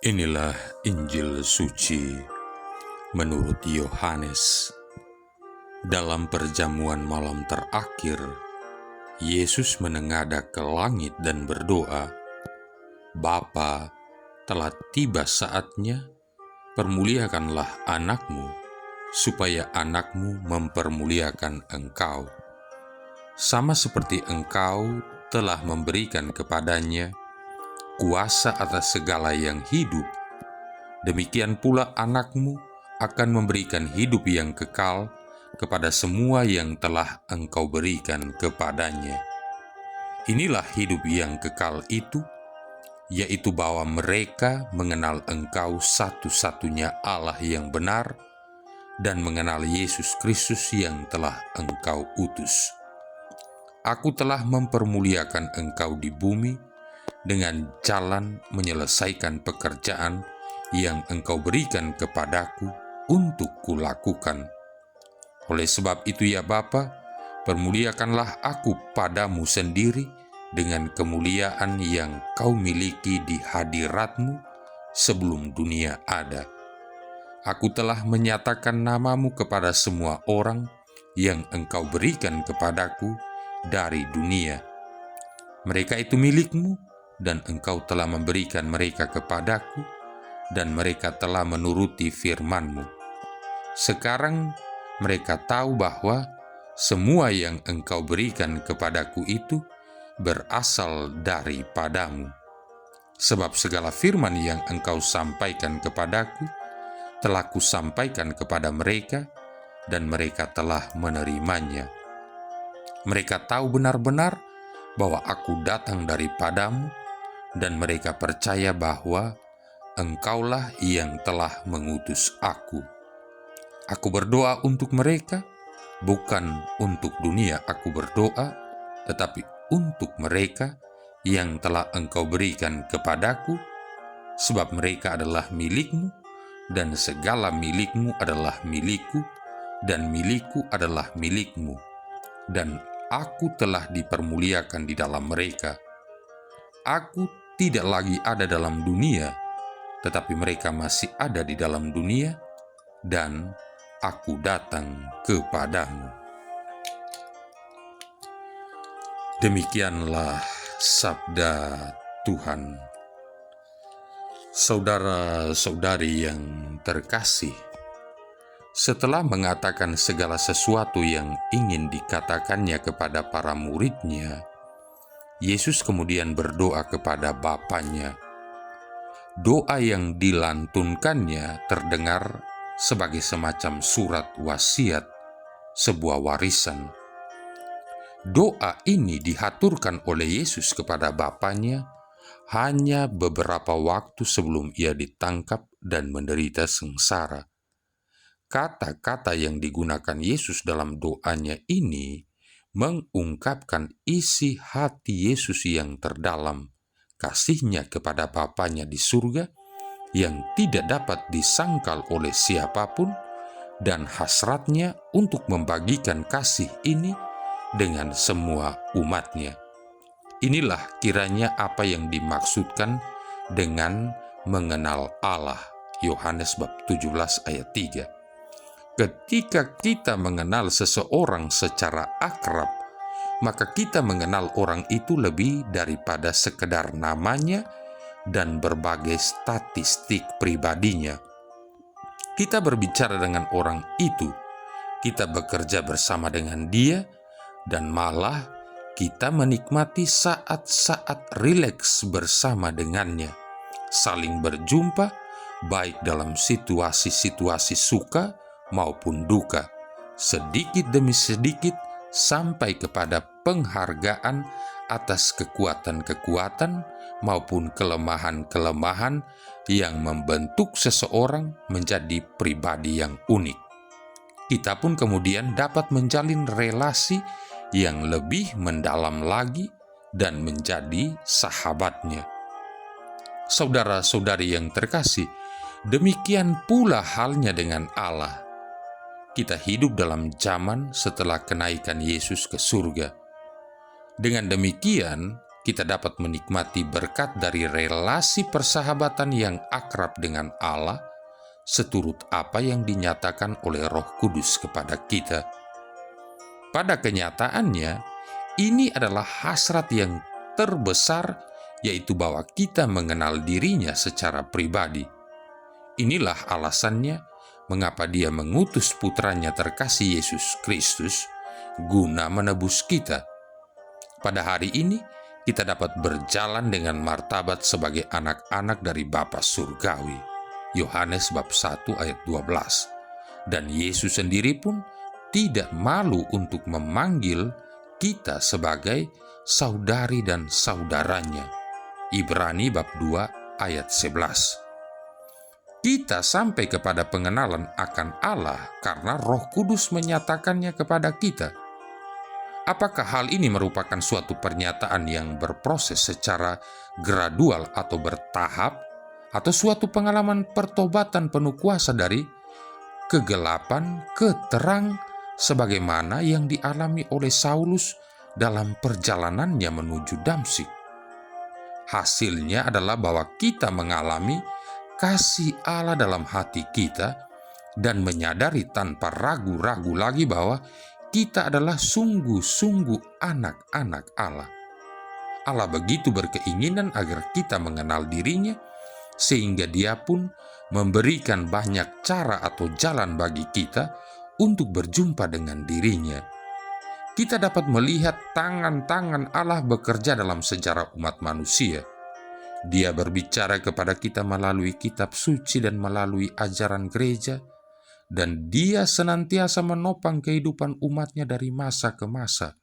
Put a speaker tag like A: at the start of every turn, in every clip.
A: Inilah Injil suci menurut Yohanes. Dalam perjamuan malam terakhir, Yesus menengadah ke langit dan berdoa, "Bapa, telah tiba saatnya, permuliakanlah anakmu, supaya anakmu mempermuliakan engkau. Sama seperti engkau telah memberikan kepadanya kuasa atas segala yang hidup, demikian pula anakmu akan memberikan hidup yang kekal kepada semua yang telah engkau berikan kepadanya. Inilah hidup yang kekal itu, yaitu bahwa mereka mengenal engkau satu-satunya Allah yang benar dan mengenal Yesus Kristus yang telah engkau utus. Aku telah mempermuliakan engkau di bumi dengan jalan menyelesaikan pekerjaan yang engkau berikan kepadaku untuk kulakukan. Oleh sebab itu ya Bapa, permuliakanlah aku padamu sendiri dengan kemuliaan yang kau miliki di hadiratmu sebelum dunia ada. Aku telah menyatakan namamu kepada semua orang yang engkau berikan kepadaku dari dunia. Mereka itu milikmu, dan engkau telah memberikan mereka kepadaku, dan mereka telah menuruti firman-Mu. Sekarang mereka tahu bahwa semua yang engkau berikan kepadaku itu berasal daripadamu. Sebab segala firman yang engkau sampaikan kepadaku telah kusampaikan kepada mereka, dan mereka telah menerimanya. Mereka tahu benar-benar bahwa aku datang daripadamu, dan mereka percaya bahwa engkaulah yang telah mengutus aku. Aku berdoa untuk mereka, bukan untuk dunia aku berdoa, tetapi untuk mereka yang telah engkau berikan kepadaku, sebab mereka adalah milikmu, dan segala milikmu adalah milikku, dan milikku adalah milikmu, dan aku telah dipermuliakan di dalam mereka. Aku tidak lagi ada dalam dunia, tetapi mereka masih ada di dalam dunia, dan aku datang kepadamu." Demikianlah sabda Tuhan. Saudara-saudari yang terkasih, setelah mengatakan segala sesuatu yang ingin dikatakannya kepada para muridnya, Yesus kemudian berdoa kepada Bapanya. Doa yang dilantunkannya terdengar sebagai semacam surat wasiat, sebuah warisan. Doa ini dihaturkan oleh Yesus kepada Bapanya hanya beberapa waktu sebelum ia ditangkap dan menderita sengsara. Kata-kata yang digunakan Yesus dalam doanya ini mengungkapkan isi hati Yesus yang terdalam, kasihnya kepada Bapanya di surga yang tidak dapat disangkal oleh siapapun, dan hasratnya untuk membagikan kasih ini dengan semua umatnya. Inilah kiranya apa yang dimaksudkan dengan mengenal Allah. Yohanes bab 17 ayat 3. Ketika kita mengenal seseorang secara akrab, maka kita mengenal orang itu lebih daripada sekedar namanya dan berbagai statistik pribadinya. Kita berbicara dengan orang itu, kita bekerja bersama dengan dia, dan malah kita menikmati saat-saat rileks bersama dengannya, saling berjumpa baik dalam situasi-situasi suka maupun duka, sedikit demi sedikit sampai kepada penghargaan atas kekuatan-kekuatan maupun kelemahan-kelemahan yang membentuk seseorang menjadi pribadi yang unik. Kita pun kemudian dapat menjalin relasi yang lebih mendalam lagi dan menjadi sahabatnya. Saudara-saudari yang terkasih, demikian pula halnya dengan Allah. Kita hidup dalam zaman setelah kenaikan Yesus ke surga. Dengan demikian, kita dapat menikmati berkat dari relasi persahabatan yang akrab dengan Allah, seturut apa yang dinyatakan oleh Roh Kudus kepada kita. Pada kenyataannya, ini adalah hasrat yang terbesar, yaitu bahwa kita mengenal dirinya secara pribadi. Inilah alasannya mengapa Dia mengutus putranya terkasih Yesus Kristus guna menebus kita. Pada hari ini, kita dapat berjalan dengan martabat sebagai anak-anak dari Bapa Surgawi. Yohanes bab 1 ayat 12. Dan Yesus sendiri pun tidak malu untuk memanggil kita sebagai saudari dan saudaranya. Ibrani bab 2 ayat 11. Kita sampai kepada pengenalan akan Allah karena Roh Kudus menyatakannya kepada kita. Apakah hal ini merupakan suatu pernyataan yang berproses secara gradual atau bertahap, atau suatu pengalaman pertobatan penuh kuasa dari kegelapan ke terang sebagaimana yang dialami oleh Saulus dalam perjalanannya menuju Damsyik? Hasilnya adalah bahwa kita mengalami kasih Allah dalam hati kita dan menyadari tanpa ragu-ragu lagi bahwa kita adalah sungguh-sungguh anak-anak Allah. Allah begitu berkeinginan agar kita mengenal dirinya, sehingga Dia pun memberikan banyak cara atau jalan bagi kita untuk berjumpa dengan dirinya. Kita dapat melihat tangan-tangan Allah bekerja dalam sejarah umat manusia. Dia berbicara kepada kita melalui kitab suci dan melalui ajaran gereja, dan Dia senantiasa menopang kehidupan umatnya dari masa ke masa.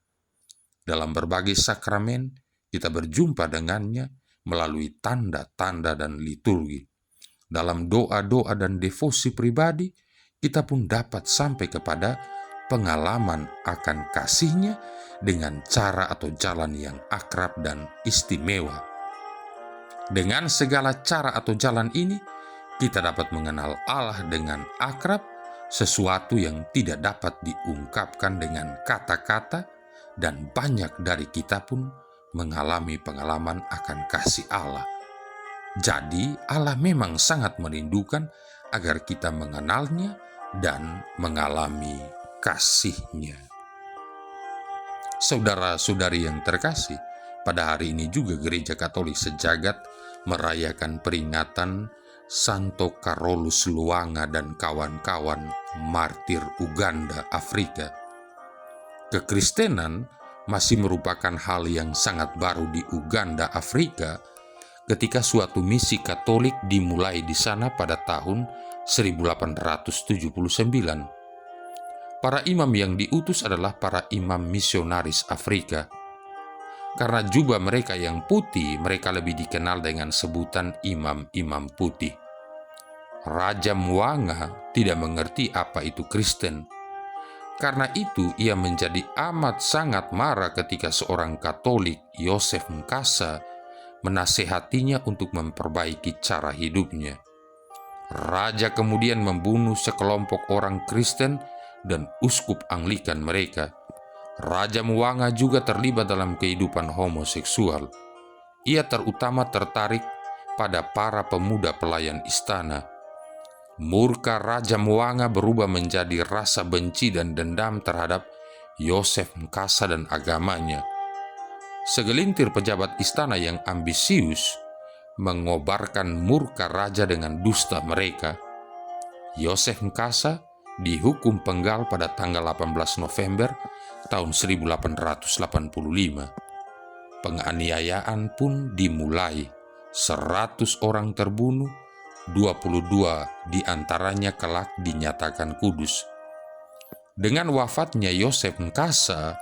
A: Dalam berbagai sakramen, kita berjumpa dengannya melalui tanda-tanda dan liturgi. Dalam doa-doa dan devosi pribadi, kita pun dapat sampai kepada pengalaman akan kasih-Nya dengan cara atau jalan yang akrab dan istimewa. Dengan segala cara atau jalan ini, kita dapat mengenal Allah dengan akrab, sesuatu yang tidak dapat diungkapkan dengan kata-kata, dan banyak dari kita pun mengalami pengalaman akan kasih Allah. Jadi, Allah memang sangat merindukan agar kita mengenalnya dan mengalami kasih-Nya. Saudara-saudari yang terkasih, pada hari ini juga Gereja Katolik sejagat merayakan peringatan Santo Carolus Luanga dan kawan-kawan martir Uganda, Afrika. Kekristenan masih merupakan hal yang sangat baru di Uganda, Afrika, ketika suatu misi Katolik dimulai di sana pada tahun 1879. Para imam yang diutus adalah para imam misionaris Afrika. Karena jubah mereka yang putih, mereka lebih dikenal dengan sebutan imam-imam putih. Raja Mwanga tidak mengerti apa itu Kristen. Karena itu, ia menjadi amat sangat marah ketika seorang Katolik, Yosef Nkasa, menasehatinya untuk memperbaiki cara hidupnya. Raja kemudian membunuh sekelompok orang Kristen dan uskup Anglikan mereka. Raja Mwanga juga terlibat dalam kehidupan homoseksual. Ia terutama tertarik pada para pemuda pelayan istana. Murka Raja Mwanga berubah menjadi rasa benci dan dendam terhadap Yosef Nkasa dan agamanya. Segelintir pejabat istana yang ambisius mengobarkan murka raja dengan dusta mereka. Yosef Nkasa dihukum penggal pada tanggal 18 November tahun 1885. Penganiayaan pun dimulai. 100 orang terbunuh, 22 diantaranya kelak dinyatakan kudus. Dengan wafatnya Yosef Nkasa,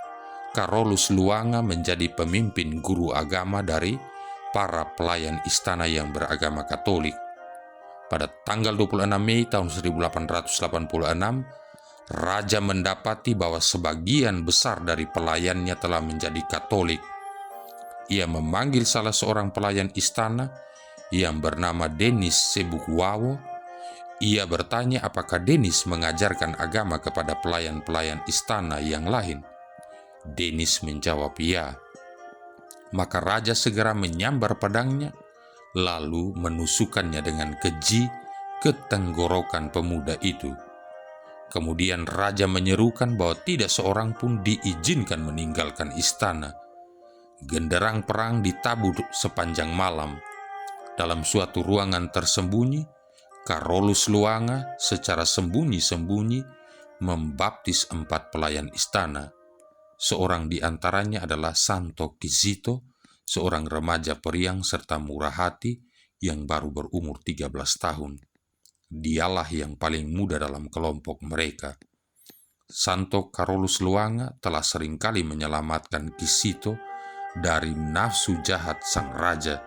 A: Carolus Luanga menjadi pemimpin guru agama dari para pelayan istana yang beragama Katolik. Pada tanggal 26 Mei tahun 1886, Raja mendapati bahwa sebagian besar dari pelayannya telah menjadi Katolik. Ia memanggil salah seorang pelayan istana yang bernama Denis Sebukwawo. Ia bertanya apakah Denis mengajarkan agama kepada pelayan-pelayan istana yang lain. Denis menjawab ya. Maka raja segera menyambar pedangnya, lalu menusukkannya dengan keji ke tenggorokan pemuda itu. Kemudian raja menyerukan bahwa tidak seorang pun diizinkan meninggalkan istana. Genderang perang ditabur sepanjang malam. Dalam suatu ruangan tersembunyi, Carolus Luanga secara sembunyi-sembunyi membaptis 4 pelayan istana. Seorang di antaranya adalah Santo Kizito, seorang remaja periang serta murah hati yang baru berumur 13 tahun. Dialah yang paling muda dalam kelompok mereka. Santo Carolus Luanga telah seringkali menyelamatkan Kizito dari nafsu jahat sang raja.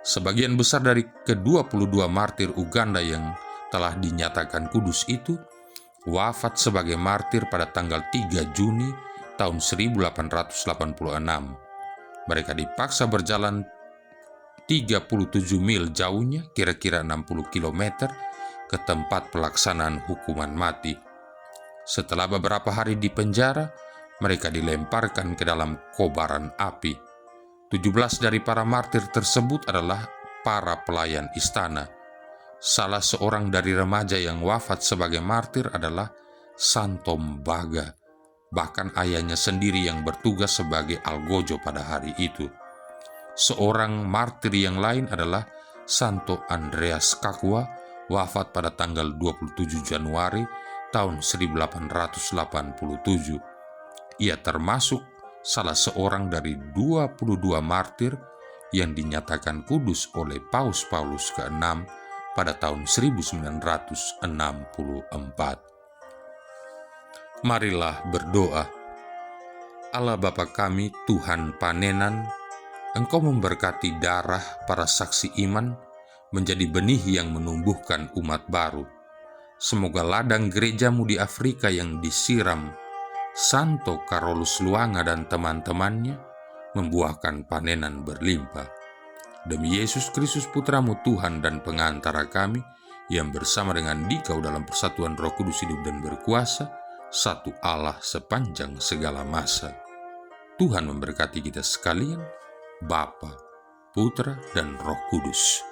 A: Sebagian besar dari ke-22 martir Uganda yang telah dinyatakan kudus itu wafat sebagai martir pada tanggal 3 Juni tahun 1886. Mereka dipaksa berjalan 37 mil jauhnya, kira-kira 60 km, ke tempat pelaksanaan hukuman mati. Setelah beberapa hari di penjara, mereka dilemparkan ke dalam kobaran api. 17 dari para martir tersebut adalah para pelayan istana. Salah seorang dari remaja yang wafat sebagai martir adalah Santo Mbaga. Bahkan ayahnya sendiri yang bertugas sebagai algojo pada hari itu. Seorang martir yang lain adalah Santo Andreas Kakwa, wafat pada tanggal 27 Januari tahun 1887. Ia termasuk salah seorang dari 22 martir yang dinyatakan kudus oleh Paus Paulus ke-6 pada tahun 1964. Marilah berdoa. Allah Bapa kami, Tuhan panenan, Engkau memberkati darah para saksi iman menjadi benih yang menumbuhkan umat baru. Semoga ladang gerejamu di Afrika yang disiram Santo Carolus Luanga dan teman-temannya membuahkan panenan berlimpah. Demi Yesus Kristus Putramu Tuhan dan pengantara kami, yang bersama dengan Dikau dalam persatuan Roh Kudus hidup dan berkuasa, satu Allah sepanjang segala masa. Tuhan memberkati kita sekalian, Bapa, Putra, dan Roh Kudus.